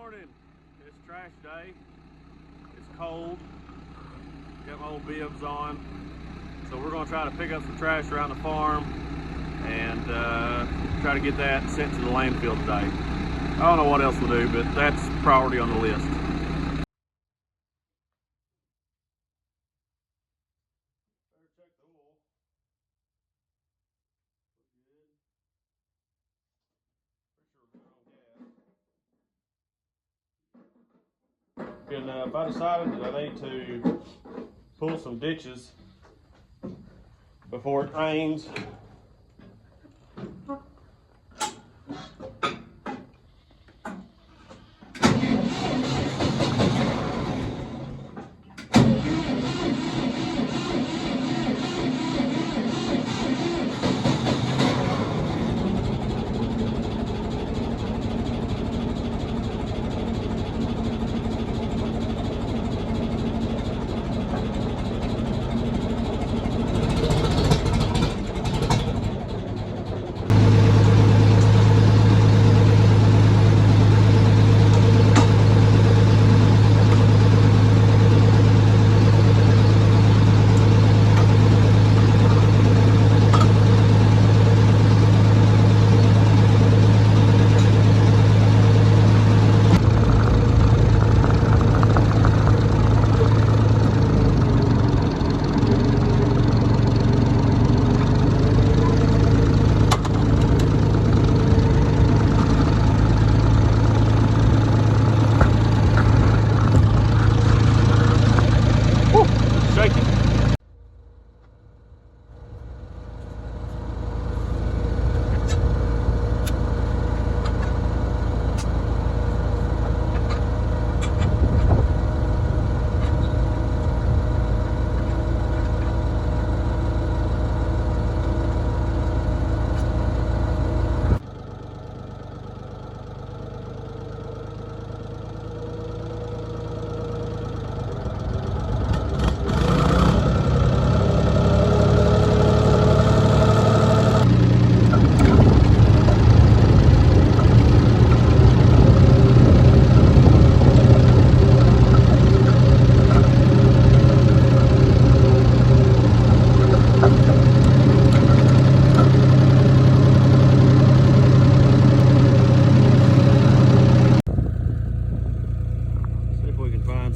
morning. It's trash day. It's cold. Got my old bibs on. So we're going to try to pick up some trash around the farm and try to get that sent to the landfill today. I don't know what else we'll do, but that's priority on the list. And if I decided that I need to pull some ditches before it rains,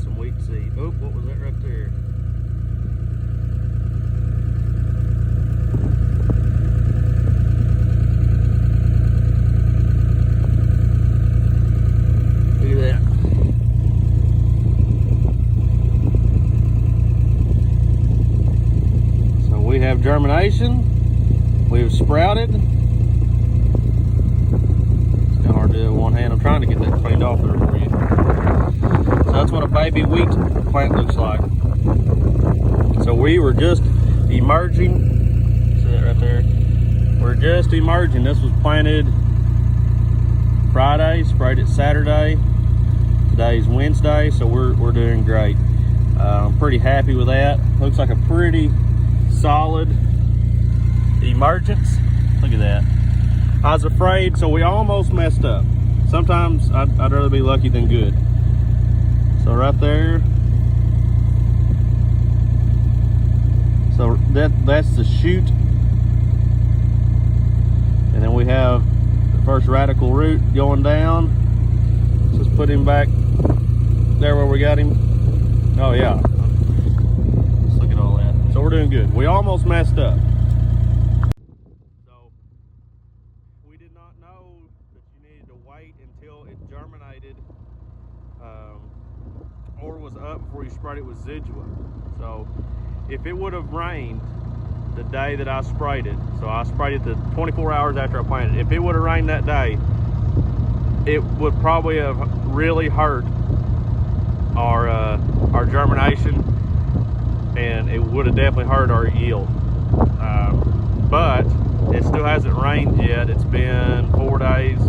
some wheat seed. Oh, what was that right there? Look at that. So we have germination. We've sprouted. It's kind of hard to do it with one hand. I'm trying to get that cleaned off there for you. So that's what a baby wheat plant looks like. So we were just emerging. See that right there? We're just emerging. This was planted Friday, sprayed it Saturday. Today's Wednesday, so we're doing great. I'm pretty happy with that. Looks like a pretty solid emergence. Look at that. I was afraid, so we almost messed up. Sometimes I'd rather be lucky than good. So right there, so that's the shoot, and then we have the first radical root going down. Let's just put him back there where we got him. Oh yeah, let's look at all that. So we're doing good. We almost messed up. So we did not know that you needed to wait until it germinated or was up before you sprayed it with Zidua. So if it would have rained the day that I sprayed it, so I sprayed it the 24 hours after I planted it, if it would have rained that day, it would probably have really hurt our germination, and it would have definitely hurt our yield. But it still hasn't rained yet. It's been 4 days.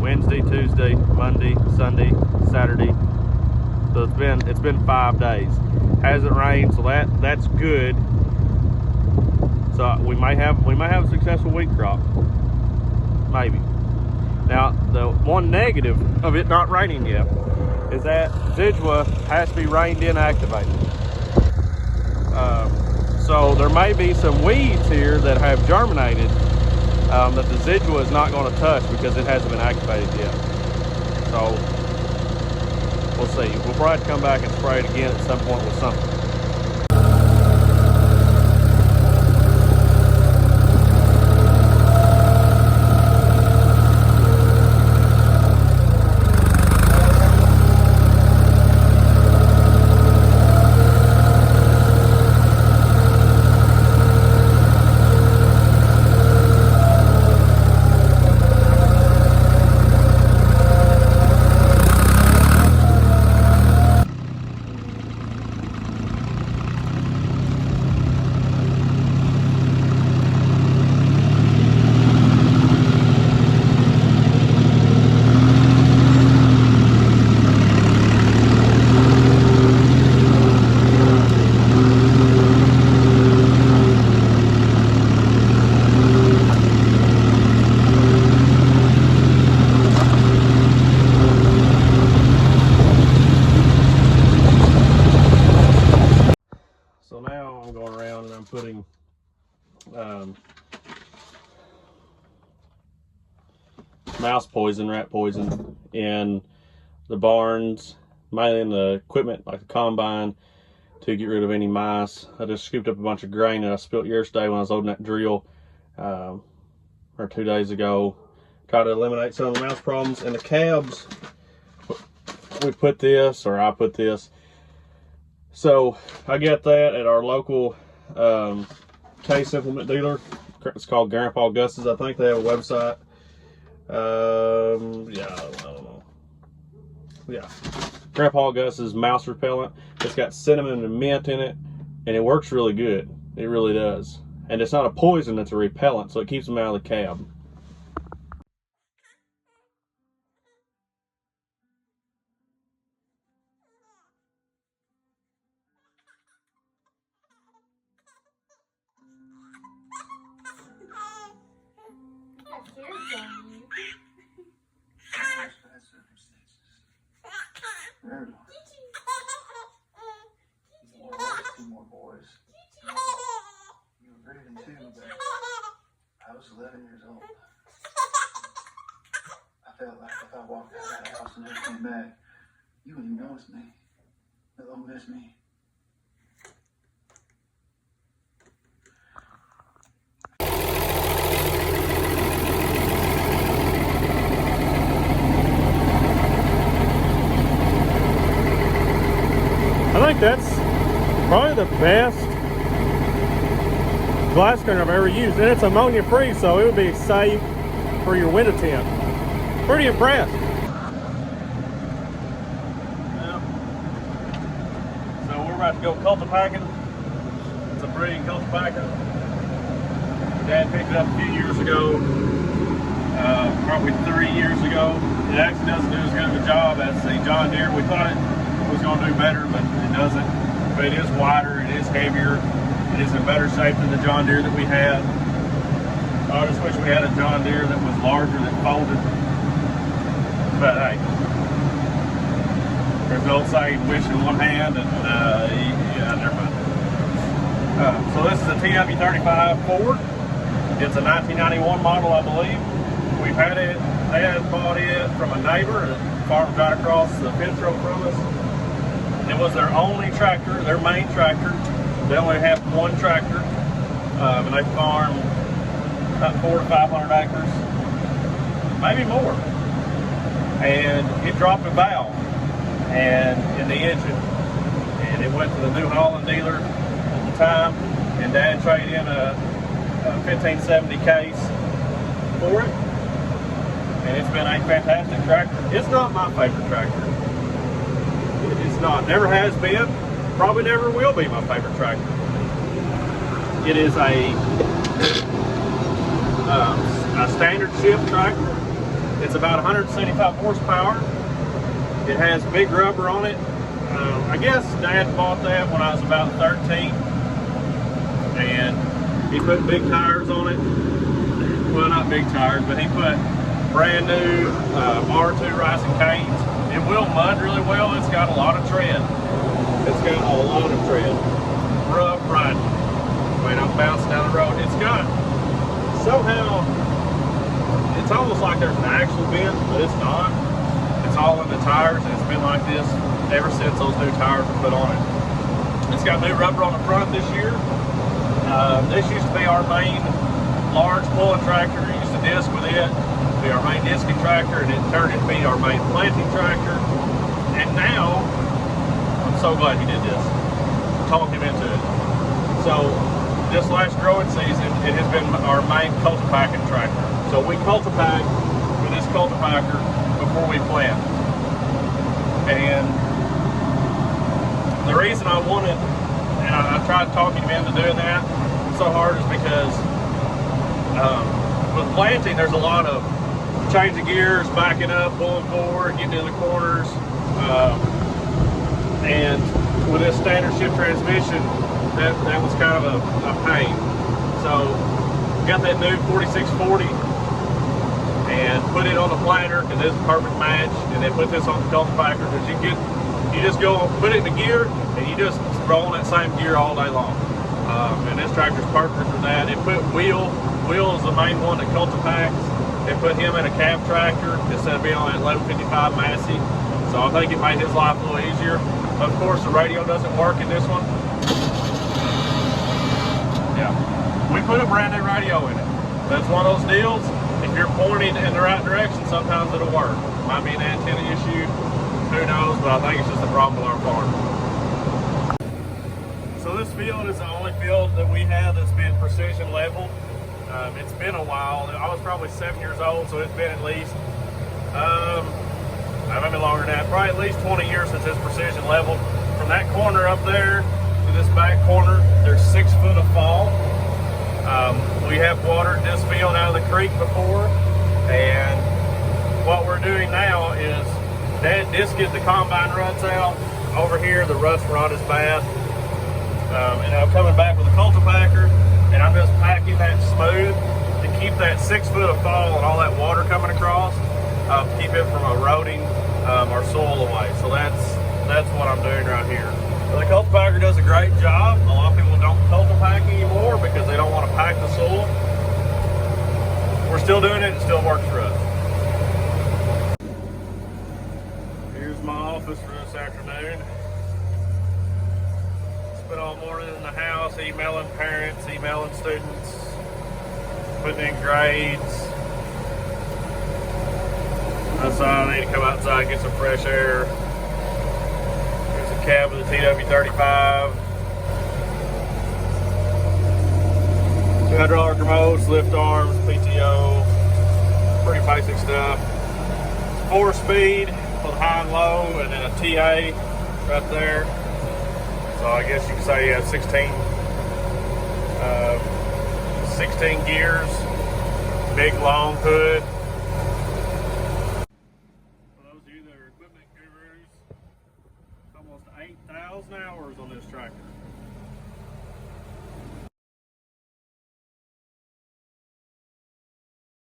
Wednesday, Tuesday, Monday, Sunday, Saturday. So it's been 5 days. Hasn't rained, so that's good. So we might have a successful wheat crop. Maybe. Now, the one negative of it not raining yet is that Zidua has to be rained in activated. So there may be some weeds here that have germinated that the Zidua is not going to touch because it hasn't been activated yet. So we'll see. We'll probably have to come back and spray it again at some point with something. So now I'm going around and I'm putting mouse poison, rat poison in the barns, mainly in the equipment like the combine, to get rid of any mice. I just scooped up a bunch of grain that I spilled yesterday when I was loading that drill, or 2 days ago. Try to eliminate some of the mouse problems. And the cabs, we put this, or I put this. So I got that at our local case implement dealer. It's called Grandpa Gus's. I think they have a website. Yeah, I don't know. Yeah, Grandpa Gus's mouse repellent. It's got cinnamon and mint in it, and it works really good. It really does. And it's not a poison; it's a repellent, so it keeps them out of the cab. Two more boys. You were greater than two, but I was 11 years old. I felt like if I walked out of that house and never came back, you wouldn't even notice me. Let alone miss me. I think that's probably the best glass screen I've ever used, and it's ammonia free, so it would be safe for your window tint. Pretty impressed. Yeah. So we're about to go cultipacking. It's a breeding cultipacker. Dad picked it up a few years ago, probably 3 years ago. It actually doesn't do as good of a job as the John Deere. We thought it was going to do better, but it doesn't. But it is wider, it is heavier, it is in better shape than the John Deere that we had. I just wish we had a John Deere that was larger, that folded. But hey, there's the old saying, wish in one hand, and yeah, never mind. So this is a TW35 Ford. It's a 1991 model, I believe. We've had it, Dad bought it from a neighbor that farmed right across the fence row from us. It was their only tractor, their main tractor. They only have one tractor, and they farm about 400 to 500 acres, maybe more. And it dropped a valve and in the engine, and it went to the New Holland dealer at the time, and Dad traded in a 1570 case for it, and it's been a fantastic tractor. It's not my favorite tractor. It's not, never has been, probably never will be my favorite tractor. It is a standard shift tractor. It's about 175 horsepower. It has big rubber on it. I guess Dad bought that when I was about 13, and he put big tires on it. Well, not big tires, but he put brand new R2 rising canes. It will mud really well. It's got a lot of tread. It's got a lot of tread. Rough riding. I mean, I'm bouncing down the road. It's got, somehow, it's almost like there's an axle bend, but it's not. It's all in the tires, and it's been like this ever since those new tires were put on it. It's got new rubber on the front this year. This used to be our main large pulling tractor. We used to disc with it. Be our main discing tractor, and it turned into be our main planting tractor. And now, I'm so glad he did this. Talk him into it. So, this last growing season, it has been our main cultipacking tractor. So we cultipack with this cultipacker before we plant. And the reason I wanted, and I tried talking him into doing that so hard, is because with planting, there's a lot of changing gears, backing up, pulling forward, getting in the corners, and with this standard shift transmission, that was kind of a pain. So got that new 4640 and put it on the planter because it's a perfect match, and then put this on the cultipacker because you just go put it in the gear and you just roll in that same gear all day long. And this tractor's perfect for that. It put Will is the main one that cultipacks. They put him in a cab tractor instead of being on that 1155 Massey. So I think it made his life a little easier. Of course, the radio doesn't work in this one. Yeah, we put a brand new radio in it. That's one of those deals. If you're pointing in the right direction, sometimes it'll work. Might be an antenna issue, who knows, but I think it's just a problem with our farm. So this field is the only field that we have that's been precision leveled. It's been a while. I was probably 7 years old, so it's been at least, maybe longer than that, probably at least 20 years since it's precision leveled. From that corner up there to this back corner, there's 6 foot of fall. We have watered this field out of the creek before, and what we're doing now is that this gets the combine ruts out. Over here, the rust rot is bad. And I'm coming back with a cultipacker, and I'm just packing that smooth to keep that 6 foot of fall and all that water coming across, keep it from eroding our soil away. So that's what I'm doing right here. So the cultipacker does a great job. A lot of people don't cultipack anymore because they don't want to pack the soil. We're still doing it. It still works for us. Here's my office for this afternoon. Spent all morning in the house emailing parents, emailing students, putting in grades. Outside, I need to come outside and get some fresh air. Here's a cab of the TW35. 2 hydraulic remotes, lift arms, PTO, pretty basic stuff. 4-speed with high and low, and then a TA right there. So I guess you could say you have 16 gears, big long hood. For those of you that are equipment gurus, almost 8,000 hours on this tractor.